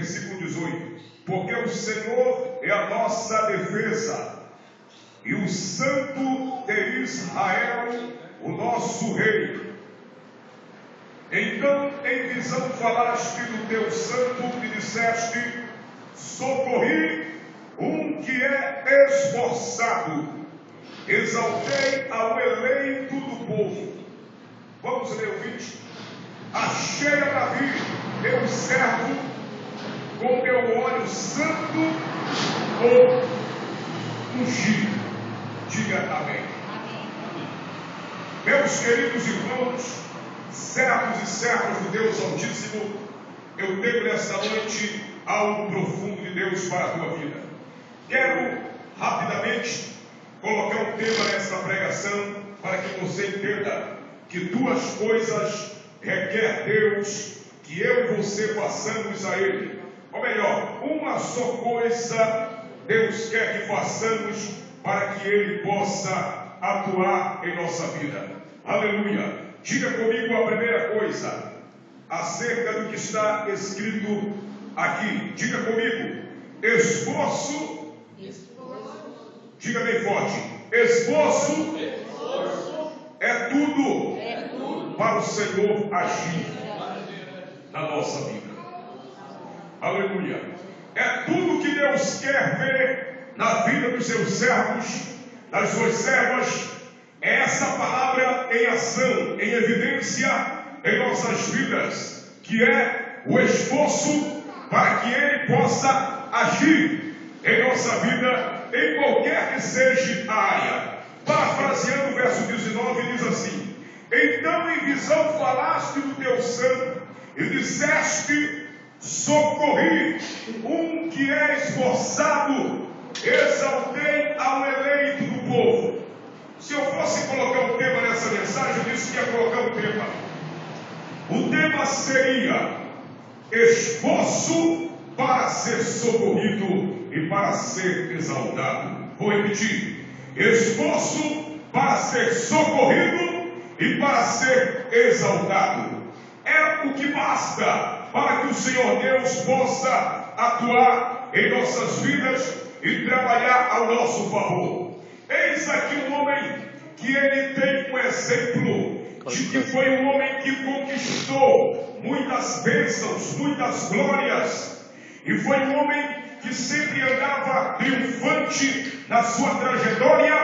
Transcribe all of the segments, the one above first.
versículo 18: porque o Senhor é a nossa defesa, e o Santo de Israel, o nosso rei. Então, em visão falaste do teu santo e disseste: socorri um que é esforçado, exaltei ao eleito do povo. Vamos ler o 20. Achei a Davi, meu servo, com meu óleo santo ou ungido. Diga amém. Meus queridos irmãos, servos e servas do Deus Altíssimo, eu tenho nesta noite algo profundo de Deus para a tua vida. Quero rapidamente colocar um tema nesta pregação para que você entenda que duas coisas requer Deus que eu e você façamos a Ele. Ou melhor, uma só coisa Deus quer que façamos para que Ele possa atuar em nossa vida. Aleluia! Diga comigo a primeira coisa acerca do que está escrito aqui. Diga comigo: esforço. Diga bem forte: esforço é tudo para o Senhor agir na nossa vida. Aleluia! É tudo que Deus quer ver na vida dos seus servos, das suas servas. É essa palavra em ação, em evidência em nossas vidas, que é o esforço para que Ele possa agir em nossa vida, em qualquer que seja a área. Parafraseando o verso 19, diz assim: então em visão falaste do teu santo e disseste: socorri um que é esforçado, exaltei ao eleito do povo. Se eu fosse colocar um tema nessa mensagem, eu disse que ia colocar um tema. O tema seria: esforço para ser socorrido e para ser exaltado. Vou repetir: esforço para ser socorrido e para ser exaltado. É o que basta para que o Senhor Deus possa atuar em nossas vidas e trabalhar ao nosso favor. Eis aqui um homem que ele tem um exemplo de que foi um homem que conquistou muitas bênçãos, muitas glórias, e foi um homem que sempre andava triunfante na sua trajetória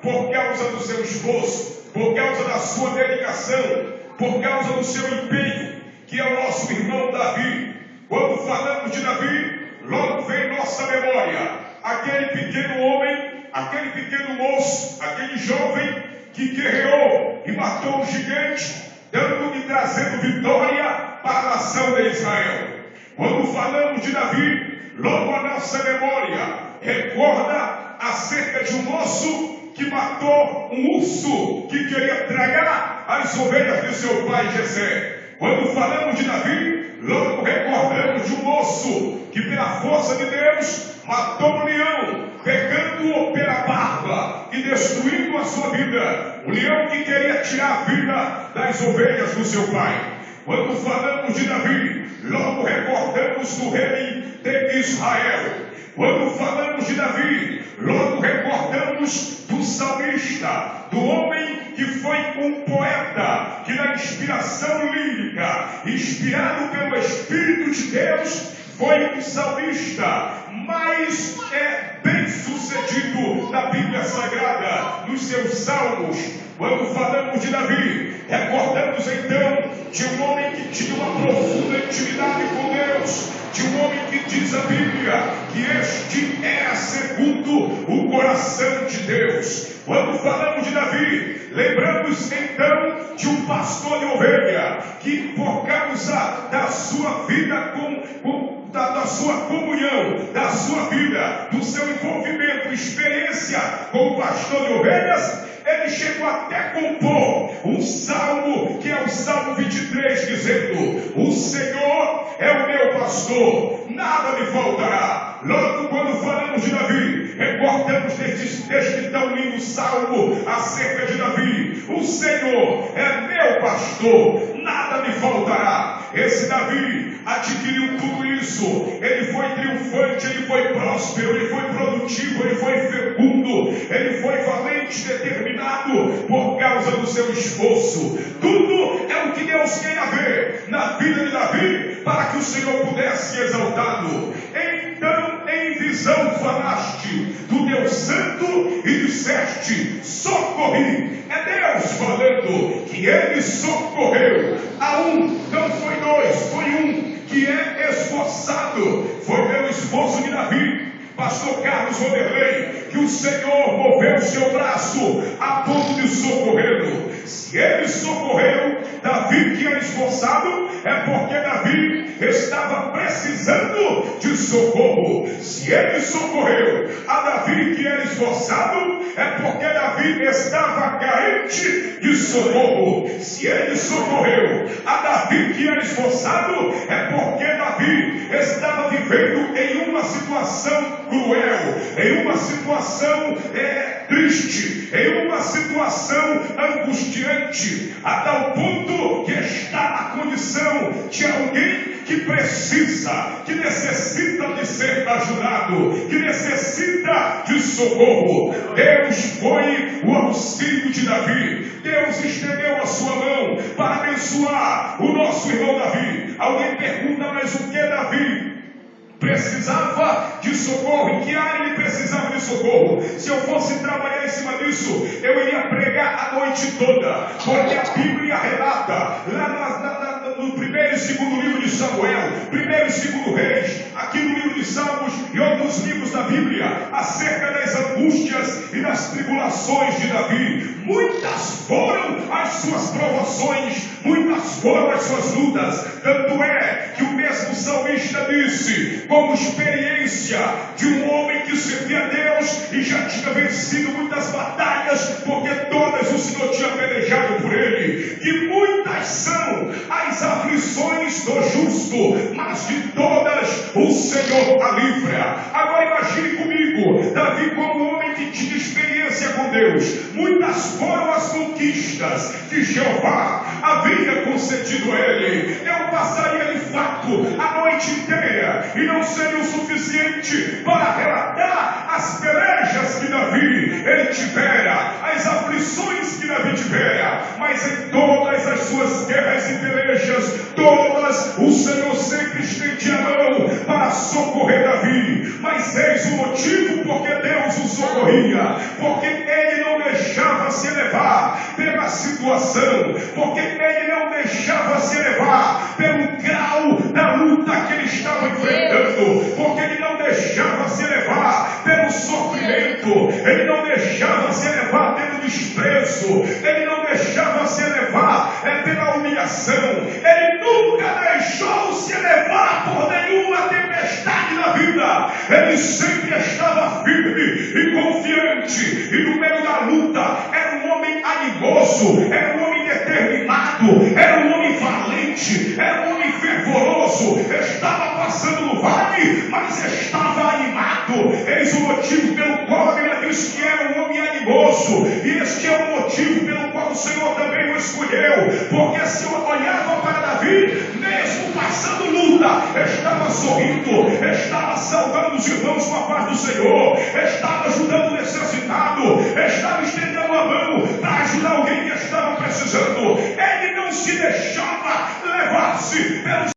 por causa do seu esforço, por causa da sua dedicação, por causa do seu empenho, que é o nosso irmão Davi. Quando falamos de Davi, logo vem nossa memória aquele pequeno homem, aquele pequeno moço, aquele jovem que guerreou e matou um gigante, dando e trazendo vitória para a nação de Israel. Quando falamos de Davi, logo a nossa memória recorda acerca de um moço que matou um urso que queria tragar as ovelhas de seu pai Jessé. Quando falamos de Davi, logo recordamos de um moço que pela força de Deus matou um leão, pegando-o pela barba e destruindo a sua vida. Um leão que queria tirar a vida das ovelhas do seu pai. Quando falamos de Davi, logo recordamos do rei de Israel. Quando falamos de Davi, logo recordamos do salmista, do homem que foi um poeta, que na inspiração lírica, inspirado pelo Espírito de Deus, foi um salmista, mas é bem sucedido na Bíblia Sagrada, nos seus salmos. Quando falamos de Davi, recordamos então de um homem que tinha uma profunda intimidade com Deus, de um homem que diz a Bíblia que este era segundo o coração de Deus. Quando falamos de Davi, lembramos então de um pastor de ovelha que, por causa da sua vida da sua comunhão, da sua vida, do seu envolvimento, experiência como pastor de ovelhas, ele chegou até a compor um salmo, que é o Salmo 23, dizendo: o Senhor é o meu pastor, nada me faltará. Logo quando falamos de Davi, recordamos deste tão lindo salmo acerca de Davi: o Senhor é meu pastor, nada me faltará. Esse Davi adquiriu tudo isso isso, ele foi triunfante, ele foi próspero, ele foi produtivo, ele foi fecundo, ele foi valente, determinado por causa do seu esforço. Tudo é o que Deus queria ver na vida de Davi, para que o Senhor pudesse ser exaltado. Então, em visão falaste do Deus Santo e disseste: socorri. É Deus falando que ele socorreu a um, não foi dois, foi um, que é esforçado. Foi pelo esforço de Davi, pastor Carlos Vanderlei, que o Senhor moveu seu braço a ponto de socorrê-lo. Se ele socorreu Davi, que era esforçado, é porque Davi estava precisando de socorro. Se ele socorreu a Davi, que era esforçado, é porque Davi estava carente de socorro. Se ele socorreu a Davi, que era esforçado, é porque Davi estava vivendo em uma situação cruel, em uma situação triste, em uma situação angustiante, a tal ponto que está na condição de alguém que precisa, que necessita de ser ajudado, que necessita de socorro. Deus foi o auxílio de Davi. Deus estendeu a sua mão para abençoar o nosso irmão Davi. Alguém pergunta, mas o que Davi precisava de socorro? Em que área ele precisava de socorro? Se eu fosse trabalhar em cima disso, eu iria pregar a noite toda, porque a Bíblia relata lá no primeiro e segundo livro de Samuel, primeiro e segundo Reis, aqui no livro de Salmos e outros livros da Bíblia, acerca das angústias e das tribulações de Davi. Muitas foram as suas provações, muitas foram as suas lutas. Tanto é que o mesmo salmista disse, como experiência de um homem que servia a Deus e já tinha vencido muitas batalhas, porque todas o Senhor tinha pelejado por ele, e muitas são as aflições do justo, mas de todas o Senhor a livra. Agora imagine comigo, Davi como homem que tinha experiência com Deus. Muitas foram as conquistas que Jeová havia concedido a ele. Eu passaria de fato a noite inteira e não seria o suficiente para relatar as pelejas que Davi ele tivera, as aflições que Davi tivera, mas em todas as suas guerras e pelejas, todas o Senhor sempre estendia a mão para socorrer Davi. Mas eis o motivo porque Deus o socorria, porque ele não deixava se levar pela situação, porque ele não deixava se levar pelo grau da luta que ele estava enfrentando, porque ele não deixava se levar pelo sofrimento, ele não deixava se levar pelo desprezo, ele não deixava se levar pela humilhação, ele nunca deixou se levar por nenhuma tempestade na vida. Ele sempre estava firme e confiante, e no meio da luta era um homem animoso, era um homem determinado, era um homem valente, era um homem fervoroso. Estava passando no vale, mas estava animado. Eis o motivo pelo qual a Bíblia diz que era um homem animoso, e este é o motivo pelo qual o Senhor também o escolheu, porque se eu olhava para Davi, mesmo passando luta, estava sorrindo, estava saudando os irmãos com a paz do Senhor, estava ajudando o necessitado, estava estendendo a mão para ajudar alguém que estava precisando. Ele não se deixava levar-se pelos